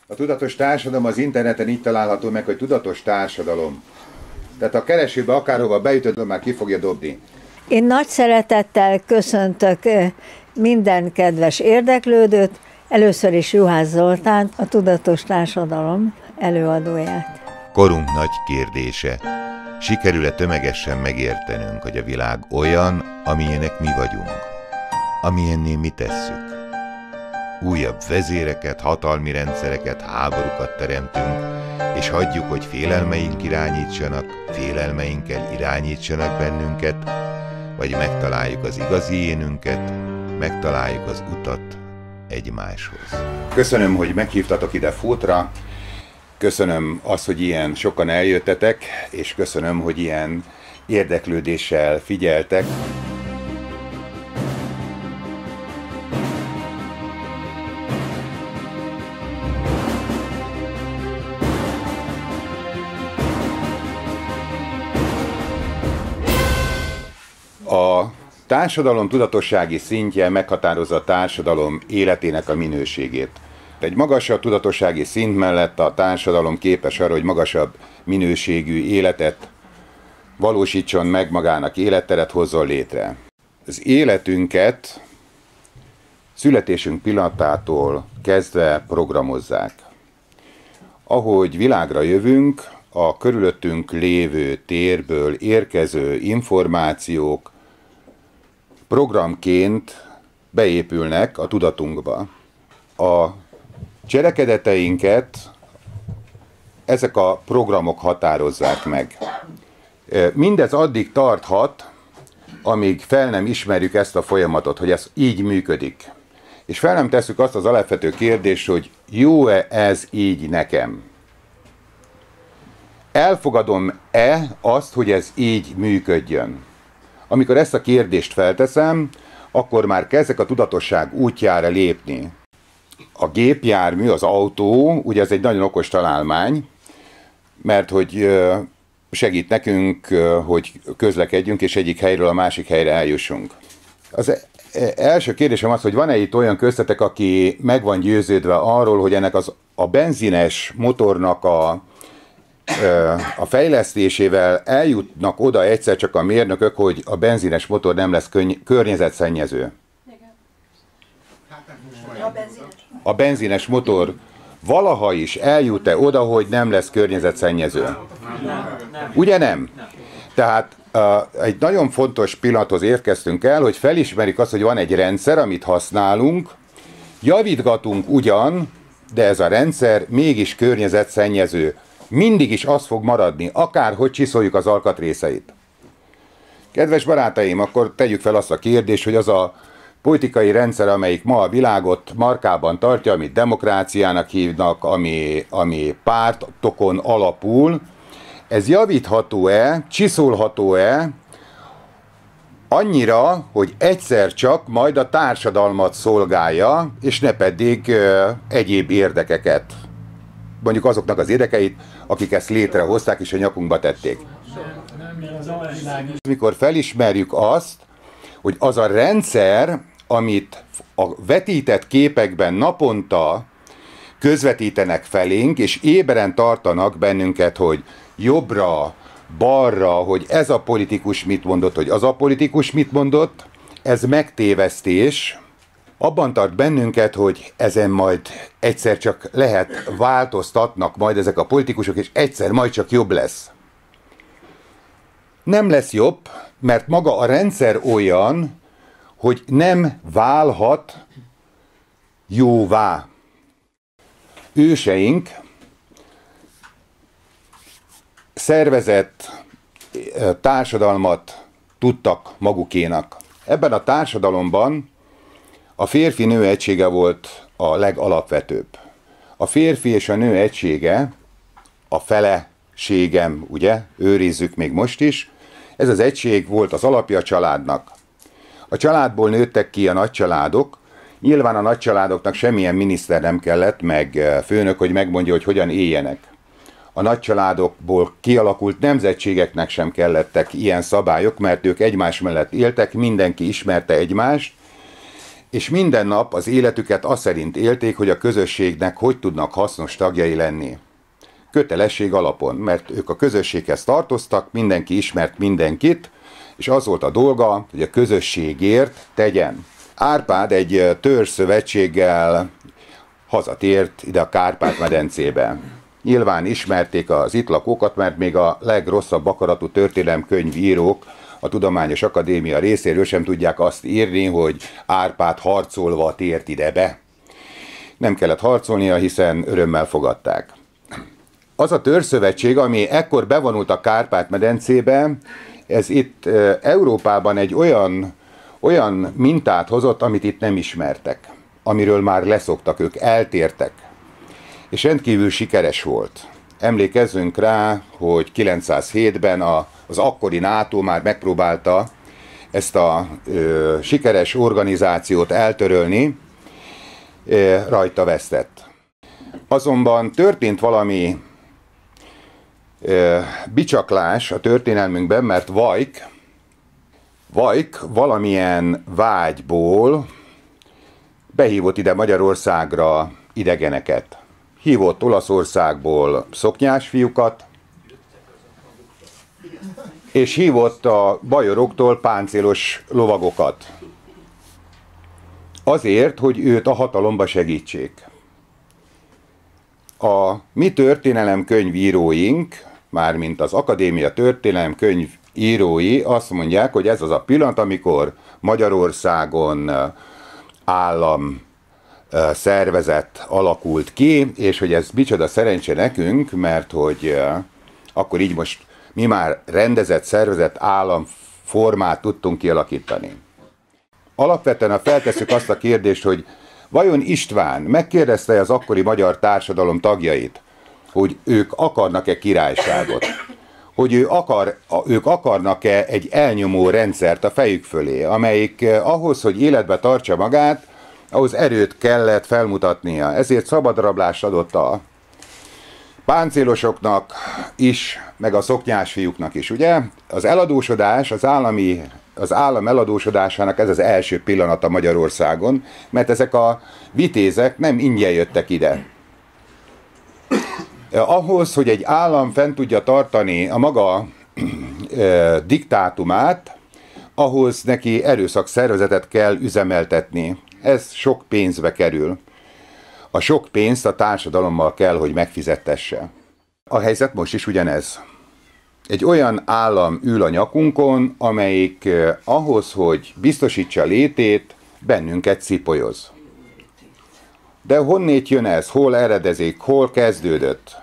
A tudatos társadalom az interneten így található meg, hogy tudatos társadalom. Tehát a keresőbe akárhova beütöd, már ki fogja dobni. Én nagy szeretettel köszöntök minden kedves érdeklődőt, először is Juhász Zoltánt, a Tudatos Társadalom előadóját. Korunk nagy kérdése. Sikerül-e tömegesen megértenünk, hogy a világ olyan, amilyenek mi vagyunk, amilyenné mi tesszük? Újabb vezéreket, hatalmi rendszereket, háborúkat teremtünk, és hagyjuk, hogy félelmeink irányítsanak, félelmeinkkel irányítsanak bennünket, vagy megtaláljuk az igazi énünket, megtaláljuk az utat egymáshoz. Köszönöm, hogy meghívtatok ide Fótra, köszönöm azt, hogy ilyen sokan eljöttetek, és köszönöm, hogy ilyen érdeklődéssel figyeltek. A társadalom tudatossági szintje meghatározza a társadalom életének a minőségét. Egy magasabb tudatossági szint mellett a társadalom képes arra, hogy magasabb minőségű életet valósítson meg, magának életteret hozzon létre. Az életünket születésünk pillanatától kezdve programozzák. Ahogy világra jövünk, a körülöttünk lévő térből érkező információk programként beépülnek a tudatunkba. A cselekedeteinket ezek a programok határozzák meg. Mindez addig tarthat, amíg fel nem ismerjük ezt a folyamatot, hogy ez így működik. És fel nem tesszük azt az alapvető kérdést, hogy jó-e ez így nekem? Elfogadom-e azt, hogy ez így működjön? Amikor ezt a kérdést felteszem, akkor már kezdek a tudatosság útjára lépni. A gépjármű, az autó, ugye ez egy nagyon okos találmány, mert hogy segít nekünk, hogy közlekedjünk, és egyik helyről a másik helyre eljussunk. Az első kérdésem az, hogy van-e itt olyan köztetek, aki meg van győződve arról, hogy ennek a benzines motornak a fejlesztésével eljutnak oda egyszer csak a mérnökök, hogy a benzines motor nem lesz környezetszennyező. A benzines motor valaha is eljut-e oda, hogy nem lesz környezetszennyező? Ugye nem? Tehát egy nagyon fontos pillanathoz érkeztünk el, hogy felismerik azt, hogy van egy rendszer, amit használunk, javítgatunk ugyan, de ez a rendszer mégis környezetszennyező. Mindig is az fog maradni, akárhogy csiszoljuk az alkatrészeit. Kedves barátaim, akkor tegyük fel azt a kérdést, hogy az a politikai rendszer, amelyik ma a világot markában tartja, amit demokráciának hívnak, ami pártokon alapul, ez javítható-e, csiszolható-e annyira, hogy egyszer csak majd a társadalmat szolgálja, és ne pedig egyéb érdekeket. Mondjuk azoknak az érdekeit, akik ezt létrehozták és a nyakunkba tették. Mikor felismerjük azt, hogy az a rendszer, amit a vetített képekben naponta közvetítenek felénk, és éberen tartanak bennünket, hogy jobbra, balra, hogy ez a politikus mit mondott, hogy az a politikus mit mondott, ez megtévesztés, abban tart bennünket, hogy ezen majd egyszer csak változtatnak majd ezek a politikusok, és egyszer majd csak jobb lesz. Nem lesz jobb, mert maga a rendszer olyan, hogy nem válhat jóvá. Őseink szervezett társadalmat tudtak magukénak. Ebben a társadalomban a férfi-nő egysége volt a legalapvetőbb. A férfi és a nő egysége, a feleségem, ugye, őrizzük még most is, ez az egység volt az alapja a családnak. A családból nőttek ki a nagycsaládok, nyilván a nagycsaládoknak semmilyen miniszter nem kellett, meg főnök, hogy megmondja, hogy hogyan éljenek. A nagycsaládokból kialakult nemzetségeknek sem kellettek ilyen szabályok, mert ők egymás mellett éltek, mindenki ismerte egymást, és minden nap az életüket azt szerint élték, hogy a közösségnek hogy tudnak hasznos tagjai lenni. Kötelesség alapon, mert ők a közösséghez tartoztak, mindenki ismert mindenkit, és az volt a dolga, hogy a közösségért tegyen. Árpád egy törzsszövetséggel hazatért ide a Kárpát-medencébe. Nyilván ismerték az itt lakókat, mert még a legrosszabb akaratú történelemkönyvírók a Tudományos Akadémia részéről sem tudják azt írni, hogy Árpád harcolva tért ide be. Nem kellett harcolnia, hiszen örömmel fogadták. Az a törzsszövetség, ami ekkor bevonult a Kárpát-medencébe, ez itt Európában egy olyan mintát hozott, amit itt nem ismertek, amiről már leszoktak, ők eltértek, és rendkívül sikeres volt. Emlékezzünk rá, hogy 907-ben az akkori NATO már megpróbálta ezt a sikeres organizációt eltörölni, rajta vesztett. Azonban történt valami bicsaklás a történelmünkben, mert Vajk valamilyen vágyból behívott ide Magyarországra idegeneket. Hívott Olaszországból szoknyás fiúkat, és hívott a bajoroktól páncélos lovagokat. Azért, hogy őt a hatalomba segítsék. A mi történelemkönyvíróink, mármint az Akadémia történelemkönyvírói azt mondják, hogy ez az a pillanat, amikor Magyarországon állam szervezet alakult ki, és hogy ez micsoda szerencse nekünk, mert hogy akkor így most mi már rendezett, szervezett államformát tudtunk kialakítani. Alapvetően feltesszük azt a kérdést, hogy vajon István megkérdezte az akkori magyar társadalom tagjait, hogy ők akarnak-e királyságot? Hogy ők akarnak-e egy elnyomó rendszert a fejük fölé, amelyik ahhoz, hogy életbe tartsa magát, ahhoz erőt kellett felmutatnia. Ezért szabadrablást adott a páncélosoknak is, meg a szoknyás fiúknak is, ugye? Az eladósodás, az állam eladósodásának ez az első pillanata Magyarországon, mert ezek a vitézek nem ingyen jöttek ide. Ahhoz, hogy egy állam fent tudja tartani a maga diktátumát, ahhoz neki erőszakszervezetet kell üzemeltetni. Ez sok pénzbe kerül. A sok pénzt a társadalommal kell, hogy megfizettesse. A helyzet most is ugyanez. Egy olyan állam ül a nyakunkon, amelyik ahhoz, hogy biztosítsa létét, bennünket szipolyoz. De honnét jön ez? Hol eredezik? Hol kezdődött?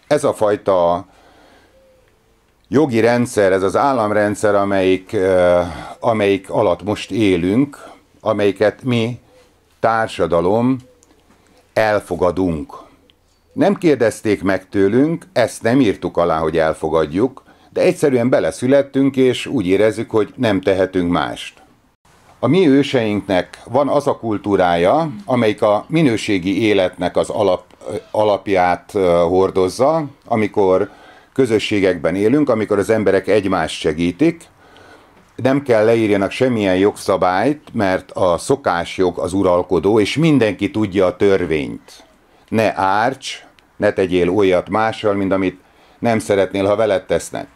Ez a fajta jogi rendszer, ez az államrendszer, amelyik alatt most élünk, amelyiket mi, társadalom, elfogadunk. Nem kérdezték meg tőlünk, ezt nem írtuk alá, hogy elfogadjuk, de egyszerűen beleszülettünk, és úgy érezzük, hogy nem tehetünk mást. A mi őseinknek van az a kultúrája, amelyik a minőségi életnek az alapját hordozza, amikor közösségekben élünk, amikor az emberek egymást segítik, nem kell leírjanak semmilyen jogszabályt, mert a szokásjog az uralkodó, és mindenki tudja a törvényt. Ne árts, ne tegyél olyat mással, mint amit nem szeretnél, ha veled tesznek.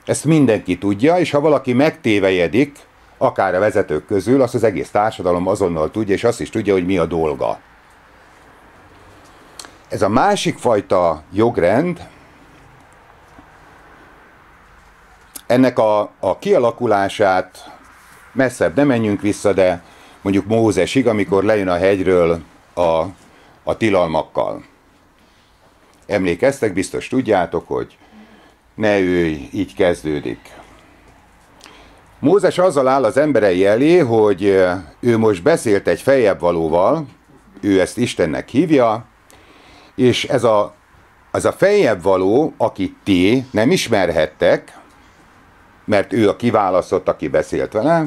Ezt mindenki tudja, és ha valaki megtévejedik, akár a vezetők közül, azt az egész társadalom azonnal tudja, és azt is tudja, hogy mi a dolga. Ez a másik fajta jogrend, ennek a kialakulását messzebb nem menjünk vissza, de mondjuk Mózesig, amikor lejön a hegyről a tilalmakkal. Emlékeztek, biztos tudjátok, hogy ne ülj, így kezdődik. Mózes azzal áll az emberei elé, hogy ő most beszélt egy feljebb valóval, ő ezt Istennek hívja, és ez a feljebb való, akit ti nem ismerhettek, mert ő a kiválasztott, aki beszélt vele,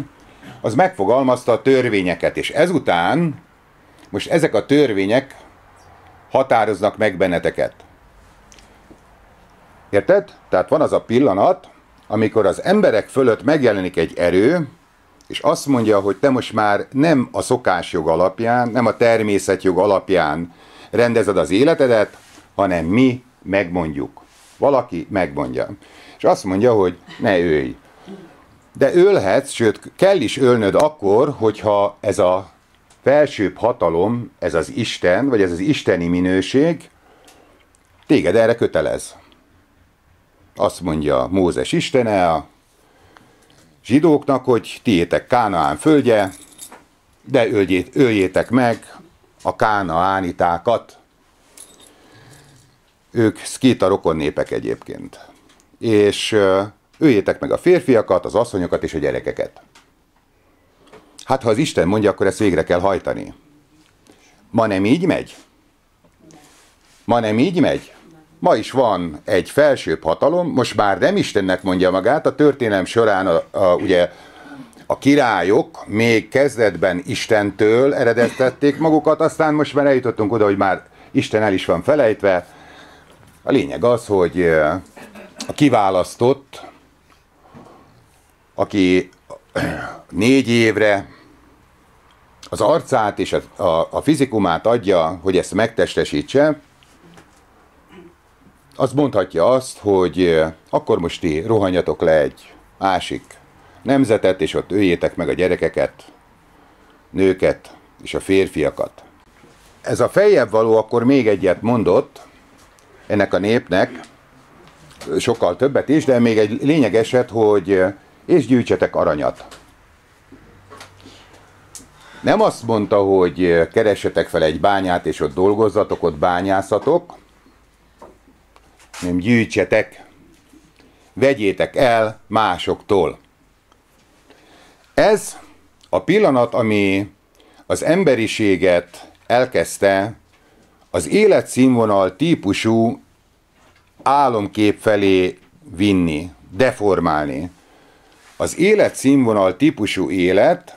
az megfogalmazta a törvényeket, és ezután most ezek a törvények határoznak meg benneteket. Érted? Tehát van az a pillanat, amikor az emberek fölött megjelenik egy erő, és azt mondja, hogy te most már nem a szokásjog alapján, nem a természetjog alapján rendezed az életedet, hanem mi megmondjuk. Valaki megmondja. És azt mondja, hogy ne ölj. De ölhetsz, sőt, kell is ölnöd akkor, hogyha ez a felsőbb hatalom, ez az Isten, vagy ez az isteni minőség téged erre kötelez. Azt mondja Mózes istene a zsidóknak, hogy tiétek Kánaán földje, de öljétek meg a kánaánitákat. Ők szkíta rokon népek egyébként. És öljétek meg a férfiakat, az asszonyokat és a gyerekeket. Hát ha az Isten mondja, akkor ezt végre kell hajtani. Ma nem így megy? Ma nem így megy? Ma is van egy felsőbb hatalom, most már nem Istennek mondja magát, a történelem során ugye a királyok még kezdetben Istentől eredeztették magukat, aztán most már eljutottunk oda, hogy már Isten el is van felejtve. A lényeg az, hogy a kiválasztott, aki 4 évre az arcát és a fizikumát adja, hogy ezt megtestesítse, az mondhatja azt, hogy akkor most ti rohanjatok le egy másik nemzetet, és ott öljétek meg a gyerekeket, nőket és a férfiakat. Ez a feljebb való akkor még egyet mondott ennek a népnek, sokkal többet is, de még egy lényegeset, hogy és gyűjtsetek aranyat. Nem azt mondta, hogy keressetek fel egy bányát, és ott dolgozzatok, ott bányászatok, hanem gyűjtsetek, vegyétek el másoktól. Ez a pillanat, ami az emberiséget elkezdte az életszínvonal típusú álomkép felé vinni, deformálni. Az életszínvonal típusú élet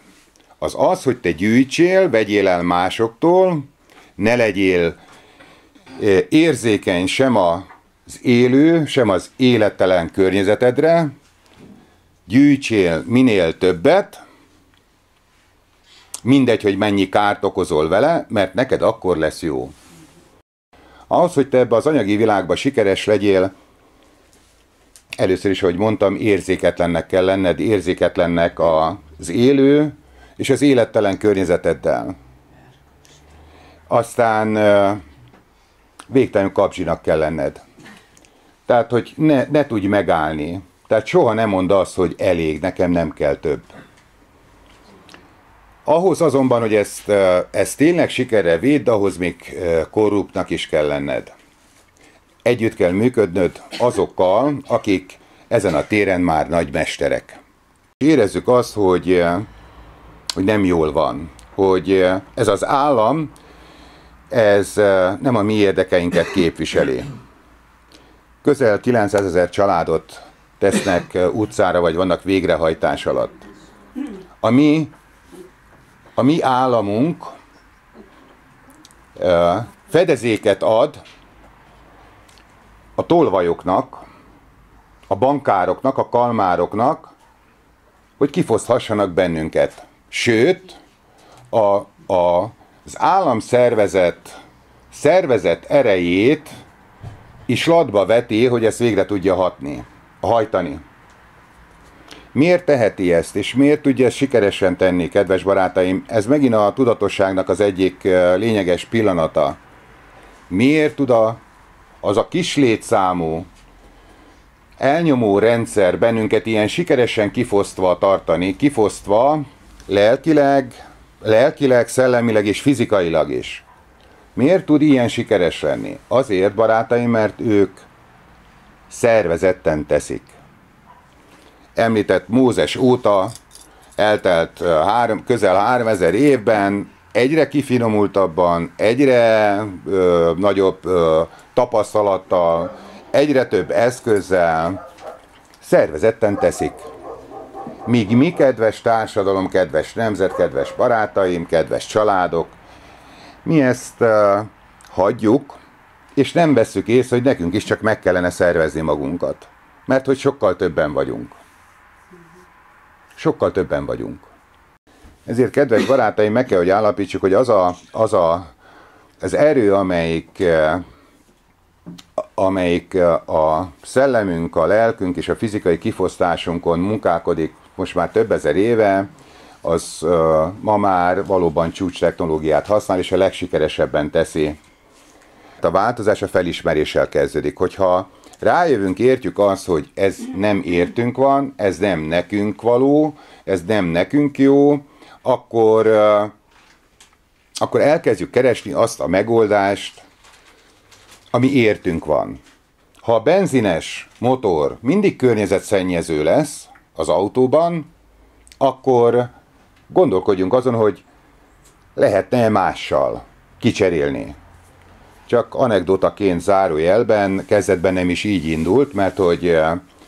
az az, hogy te gyűjtsél, vegyél el másoktól, ne legyél érzékeny sem az élő, sem az élettelen környezetedre, gyűjtsél minél többet, mindegy, hogy mennyi kárt okozol vele, mert neked akkor lesz jó. Ahhoz, hogy te ebbe az anyagi világba sikeres legyél, először is, ahogy mondtam, érzéketlennek kell lenned, érzéketlennek az élő és az élettelen környezeteddel. Aztán végtelenül kapzsinak kell lenned. Tehát, hogy ne tudj megállni. Tehát soha nem mondd azt, hogy elég, nekem nem kell több. Ahhoz azonban, hogy ezt tényleg sikerre vidd, ahhoz még korruptnak is kell lenned. Együtt kell működnöd azokkal, akik ezen a téren már nagymesterek. Érezzük azt, hogy nem jól van, hogy ez az állam, ez nem a mi érdekeinket képviseli. Közel 900 000 családot tesznek utcára, vagy vannak végrehajtás alatt. A mi államunk fedezéket ad a tolvajoknak, a bankároknak, a kalmároknak, hogy kifoszthassanak bennünket. Sőt, az állam szervezet erejét is latba veti, hogy ezt végre tudja hajtani. Miért teheti ezt, és miért tudja ezt sikeresen tenni, kedves barátaim? Ez megint a tudatosságnak az egyik lényeges pillanata. Miért tud az a kis létszámú elnyomó rendszer bennünket ilyen sikeresen kifosztva tartani, kifosztva lelkileg, szellemileg és fizikailag is? Miért tud ilyen sikeres lenni? Azért, barátaim, mert ők szervezetten teszik. Említett Mózes óta eltelt közel 3000 évben, egyre kifinomultabban, egyre nagyobb tapasztalattal, egyre több eszközzel szervezetten teszik. Míg mi, kedves társadalom, kedves nemzet, kedves barátaim, kedves családok, mi ezt hagyjuk, és nem vesszük észre, hogy nekünk is csak meg kellene szervezni magunkat. Mert hogy sokkal többen vagyunk. Sokkal többen vagyunk. Ezért, kedves barátaim, meg kell, hogy állapítsuk, hogy az erő, amelyik a szellemünk, a lelkünk és a fizikai kifosztásunkon munkálkodik most már több ezer éve, az ma már valóban csúcs technológiát használ, és a legsikeresebben teszi. A változás a felismeréssel kezdődik. Hogyha rájövünk, értjük azt, hogy ez nem értünk van, ez nem nekünk való, ez nem nekünk jó, akkor elkezdjük keresni azt a megoldást, ami értünk van. Ha a benzines motor mindig környezetszennyező lesz az autóban, akkor gondolkodjunk azon, hogy lehetne mással kicserélni. Csak anekdotaként zárójelben, kezdetben nem is így indult, mert hogy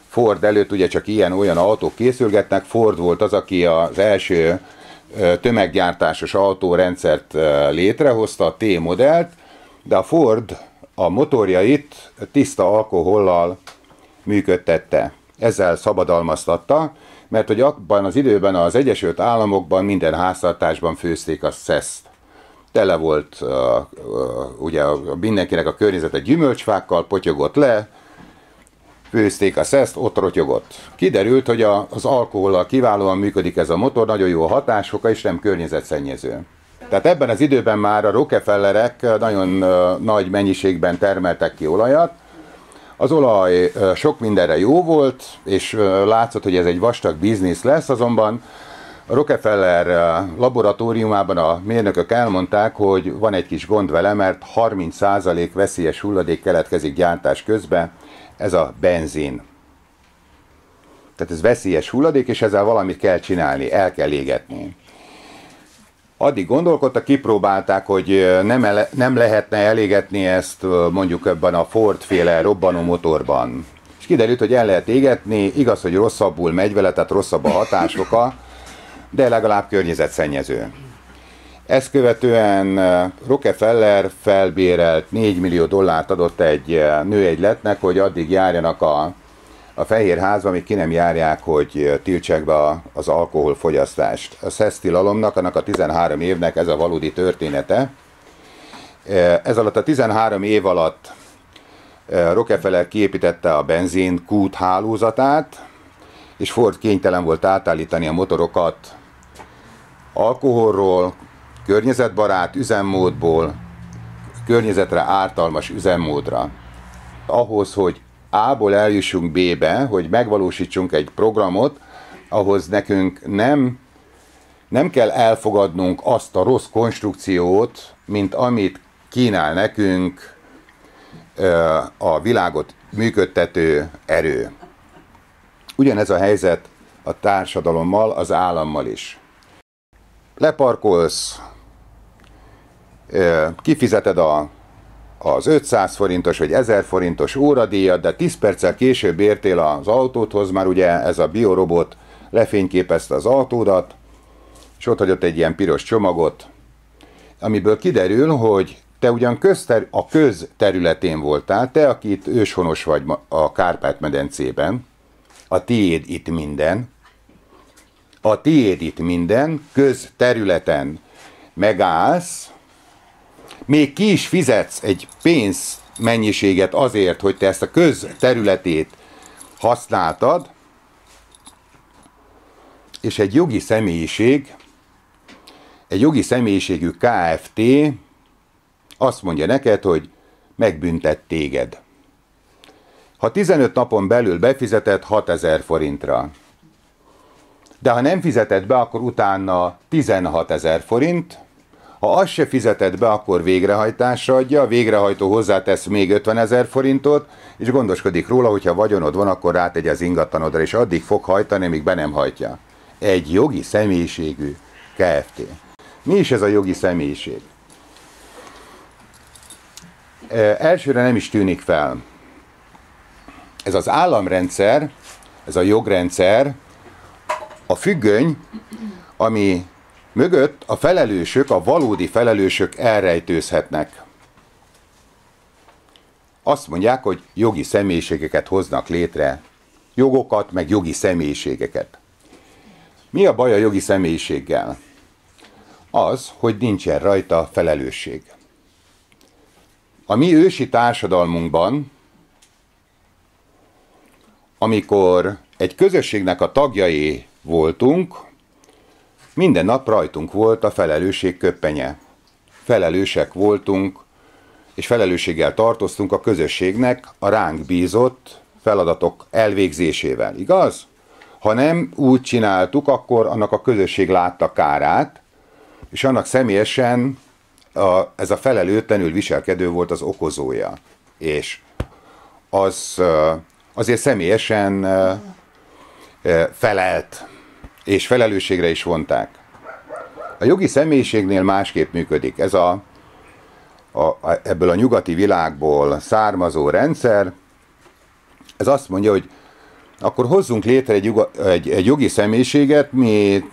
Ford előtt ugye csak ilyen-olyan autók készülgetnek. Ford volt az, aki az első tömeggyártásos autórendszert létrehozta, a T-modellt, de a Ford a motorjait tiszta alkohollal működtette. Ezzel szabadalmaztatta, mert hogy abban az időben az Egyesült Államokban minden háztartásban főzték a szeszt. Tele volt ugye mindenkinek a környezete gyümölcsfákkal, potyogott le, főzték a szeszt, ott rotyogott. Kiderült, hogy az alkohollal kiválóan működik ez a motor, nagyon jó a hatásfoka, és nem környezetszennyező. Tehát ebben az időben már a Rockefellerek nagyon nagy mennyiségben termeltek ki olajat. Az olaj sok mindenre jó volt, és látszott, hogy ez egy vastag biznisz lesz, azonban a Rockefeller laboratóriumában a mérnökök elmondták, hogy van egy kis gond vele, mert 30% veszélyes hulladék keletkezik gyártás közben, ez a benzin. Tehát ez veszélyes hulladék, és ezzel valamit kell csinálni, el kell égetni. Addig gondolkodtak, kipróbálták, hogy nem lehetne elégetni ezt mondjuk ebben a Ford-féle robbanómotorban. És kiderült, hogy el lehet égetni, igaz, hogy rosszabbul megy vele, tehát rosszabb a hatásoka, de legalább környezetszennyező. Ezt követően Rockefeller felbérelt $4 millió adott egy nőegyletnek, hogy addig járjanak a Fehér Házba, amíg ki nem járják, hogy tiltsák be az alkoholfogyasztást. A szesztilalomnak, annak a 13 évnek ez a valódi története. Ez alatt a 13 év alatt Rockefeller kiépítette a benzinkút hálózatát, és Ford kénytelen volt átállítani a motorokat alkoholról, környezetbarát üzemmódból, környezetre ártalmas üzemmódra. Ahhoz, hogy A-ból eljussunk B-be, hogy megvalósítsunk egy programot, ahhoz nekünk nem kell elfogadnunk azt a rossz konstrukciót, mint amit kínál nekünk a világot működtető erő. Ugyanez a helyzet a társadalommal, az állammal is. Leparkolsz, kifizeted az 500 forintos vagy 1000 forintos óradíjat, de 10 perccel később értél az autódhoz, már ugye ez a biorobot lefényképezte az autódat, és ott hagyott egy ilyen piros csomagot, amiből kiderül, hogy te ugyan a közterületén voltál, te, aki itt őshonos vagy a Kárpát-medencében, a tiéd itt minden, közterületen megállsz, még ki is fizetsz egy pénzmennyiséget azért, hogy te ezt a közterületét használtad, és egy jogi személyiségű Kft. Azt mondja neked, hogy megbüntet téged. Ha 15 napon belül befizeted 6000 forintra, de ha nem fizeted be, akkor utána 16 000 forint, ha azt se fizeted be, akkor végrehajtásra adja, a végrehajtó hozzátesz még 50 000 forintot, és gondoskodik róla, hogyha vagyonod van, akkor rátegy az ingatlanodra, és addig fog hajtani, míg be nem hajtja. Egy jogi személyiségű Kft. Mi is ez a jogi személyiség? Elsőre nem is tűnik fel. Ez az államrendszer, ez a jogrendszer, a függöny, ami mögött a felelősök, a valódi felelősök elrejtőzhetnek. Azt mondják, hogy jogi személyiségeket hoznak létre, jogokat, meg jogi személyiségeket. Mi a baj a jogi személyiséggel? az, hogy nincsen rajta felelősség. A mi ősi társadalmunkban, amikor egy közösségnek a tagjai voltunk, minden nap rajtunk volt a felelősség köppenye. Felelősek voltunk, és felelősséggel tartoztunk a közösségnek a ránk bízott feladatok elvégzésével, igaz? Ha nem úgy csináltuk, akkor annak a közösség látta kárát, és annak személyesen ez a felelőtlenül viselkedő volt az okozója. És az azért személyesen felelt, és felelősségre is vonták. A jogi személyiségnél másképp működik. Ez ebből a nyugati világból származó rendszer, ez azt mondja, hogy akkor hozzunk létre egy jogi személyiséget, mi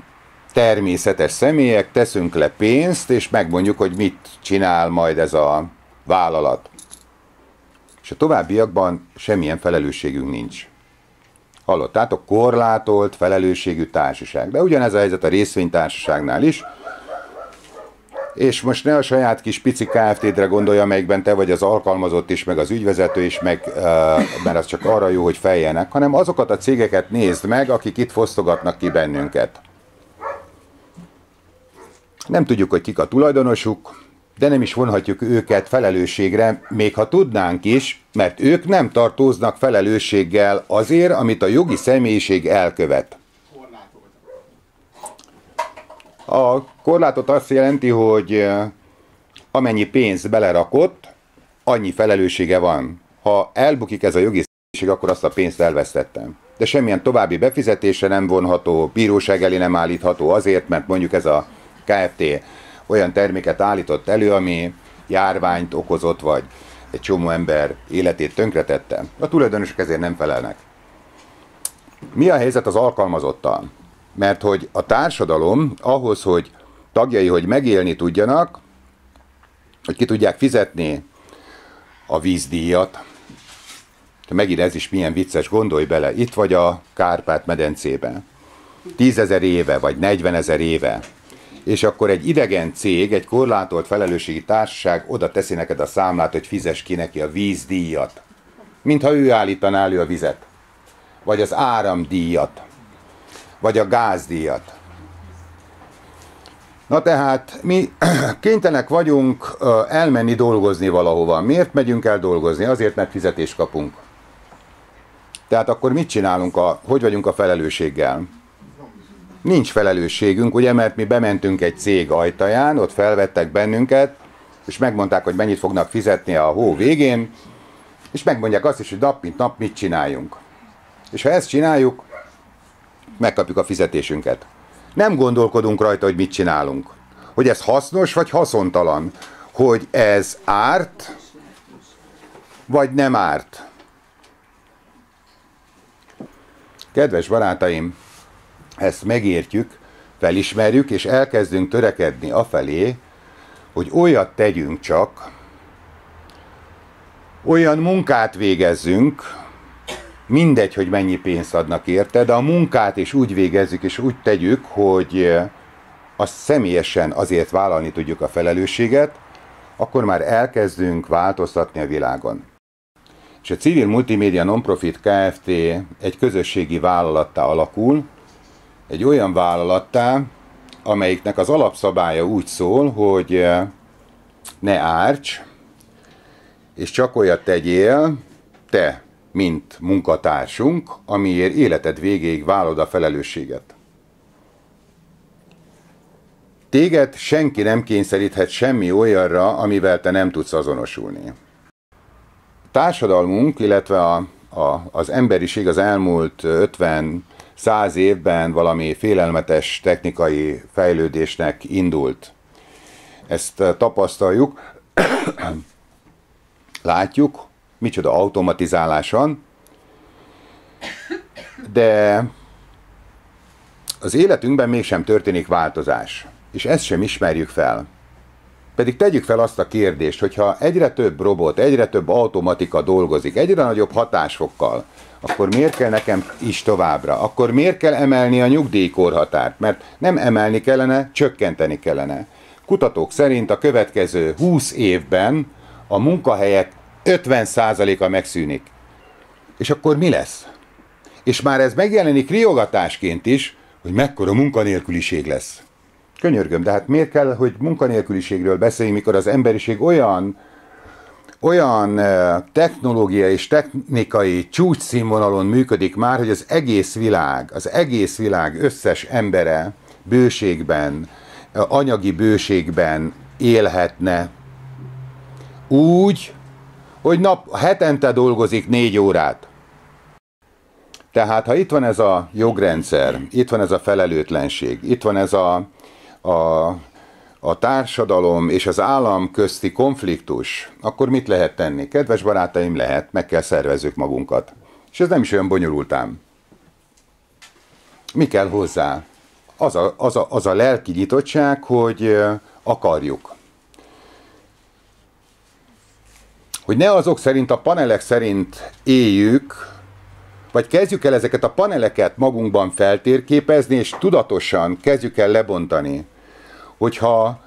természetes személyek, teszünk le pénzt, és megmondjuk, hogy mit csinál majd ez a vállalat. És a továbbiakban semmilyen felelősségünk nincs. Hallottátok, korlátolt felelősségű társaság. De ugyanez a helyzet a részvénytársaságnál is. És most ne a saját kis pici Kft-dre gondolja, amelyikben te vagy az alkalmazott is, meg az ügyvezető is, mert az csak arra jó, hogy fejjenek, hanem azokat a cégeket nézd meg, akik itt fosztogatnak ki bennünket. Nem tudjuk, hogy kik a tulajdonosuk, de nem is vonhatjuk őket felelősségre, még ha tudnánk is, mert ők nem tartoznak felelősséggel azért, amit a jogi személyiség elkövet. A korlátot azt jelenti, hogy amennyi pénzt belerakott, annyi felelőssége van. Ha elbukik ez a jogi személyiség, akkor azt a pénzt elvesztettem. De semmilyen további befizetése nem vonható, bíróság elé nem állítható azért, mert mondjuk ez a Kft. Olyan terméket állított elő, ami járványt okozott, vagy egy csomó ember életét tönkretette. A tulajdonosok ezért nem felelnek. Mi a helyzet az alkalmazottal? Mert hogy a társadalom ahhoz, hogy tagjai, hogy megélni tudjanak, hogy ki tudják fizetni a vízdíjat, megint ez is milyen vicces, gondolj bele, itt vagy a Kárpát-medencében, 10 000 éve, vagy 40 000 éve, és akkor egy idegen cég, egy korlátolt felelősségi társaság oda teszi neked a számlát, hogy fizess ki neki a vízdíjat. Mintha ő állítaná elő a vizet. Vagy az áramdíjat. Vagy a gázdíjat. Na tehát mi kénytelenek vagyunk elmenni dolgozni valahova. Miért megyünk el dolgozni? Azért, mert fizetést kapunk. Tehát akkor mit csinálunk, hogy vagyunk a felelősséggel? Nincs felelősségünk, ugye, mert mi bementünk egy cég ajtaján, ott felvettek bennünket, és megmondták, hogy mennyit fognak fizetni a hó végén, és megmondják azt is, hogy nap mint nap mit csináljunk. És ha ezt csináljuk, megkapjuk a fizetésünket. Nem gondolkodunk rajta, hogy mit csinálunk. Hogy ez hasznos, vagy haszontalan. Hogy ez árt, vagy nem árt. Kedves barátaim, ezt megértjük, felismerjük, és elkezdünk törekedni afelé, hogy olyat tegyünk csak, olyan munkát végezzünk, mindegy, hogy mennyi pénzt adnak érte, de a munkát is úgy végezzük, és úgy tegyük, hogy azt személyesen azért vállalni tudjuk a felelősséget, akkor már elkezdünk változtatni a világon. És a Civil Multimédia Nonprofit Kft. Egy közösségi vállalattá alakul, egy olyan vállalattá, amelyiknek az alapszabálya úgy szól, hogy ne árts, és csak olyat tegyél, te, mint munkatársunk, amiért életed végéig vállalod a felelősséget. Téged senki nem kényszeríthet semmi olyanra, amivel te nem tudsz azonosulni. A társadalmunk, illetve az emberiség az elmúlt 50-100 évben valami félelmetes technikai fejlődésnek indult. Ezt tapasztaljuk, látjuk, micsoda automatizálás van, de az életünkben mégsem történik változás, és ezt sem ismerjük fel. Pedig tegyük fel azt a kérdést, hogyha egyre több robot, egyre több automatika dolgozik, egyre nagyobb hatásfokkal, akkor miért kell nekem is továbbra? Akkor miért kell emelni a nyugdíjkorhatárt? Mert nem emelni kellene, csökkenteni kellene. Kutatók szerint a következő 20 évben a munkahelyek 50%-a megszűnik. És akkor mi lesz? És már ez megjelenik riogatásként is, hogy mekkora munkanélküliség lesz. Könyörgöm, de hát miért kell, hogy munkanélküliségről beszéljünk, mikor az emberiség olyan technológiai és technikai csúcsszínvonalon működik már, hogy az egész világ összes embere bőségben, anyagi bőségben élhetne úgy, hogy hetente dolgozik 4 órát. Tehát, ha itt van ez a jogrendszer, itt van ez a felelőtlenség, itt van ez a társadalom és az állam közti konfliktus, akkor mit lehet tenni? Kedves barátaim, lehet, meg kell szervezzük magunkat. És ez nem is olyan bonyolult ám. Mi kell hozzá? Az a lelki nyitottság, hogy akarjuk. Hogy ne azok szerint, a panelek szerint éljük, vagy kezdjük el ezeket a paneleket magunkban feltérképezni, és tudatosan kezdjük el lebontani, hogyha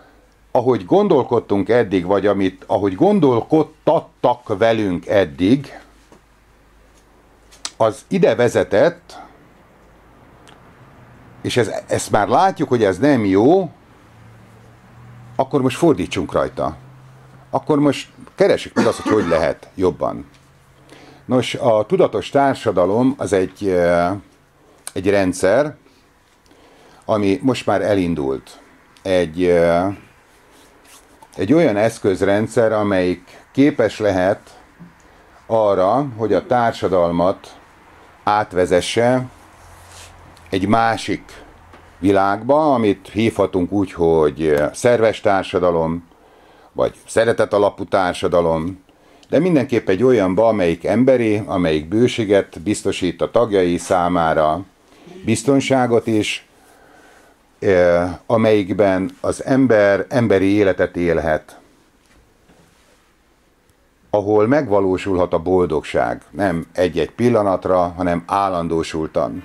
ahogy gondolkodtunk eddig, vagy ahogy gondolkodtattak velünk eddig, az ide vezetett, és ezt már látjuk, hogy ez nem jó, akkor most fordítsunk rajta. Akkor most keressük meg azt, hogy lehet jobban. Nos, a tudatos társadalom az egy rendszer, ami most már elindult. Egy olyan eszközrendszer, amelyik képes lehet arra, hogy a társadalmat átvezesse egy másik világba, amit hívhatunk úgy, hogy szerves társadalom, vagy szeretet alapú társadalom, de mindenképp egy olyanba, amelyik emberi, amelyik bőséget biztosít a tagjai számára, biztonságot is, amelyikben az ember emberi életet élhet, ahol megvalósulhat a boldogság, nem egy-egy pillanatra, hanem állandósultan.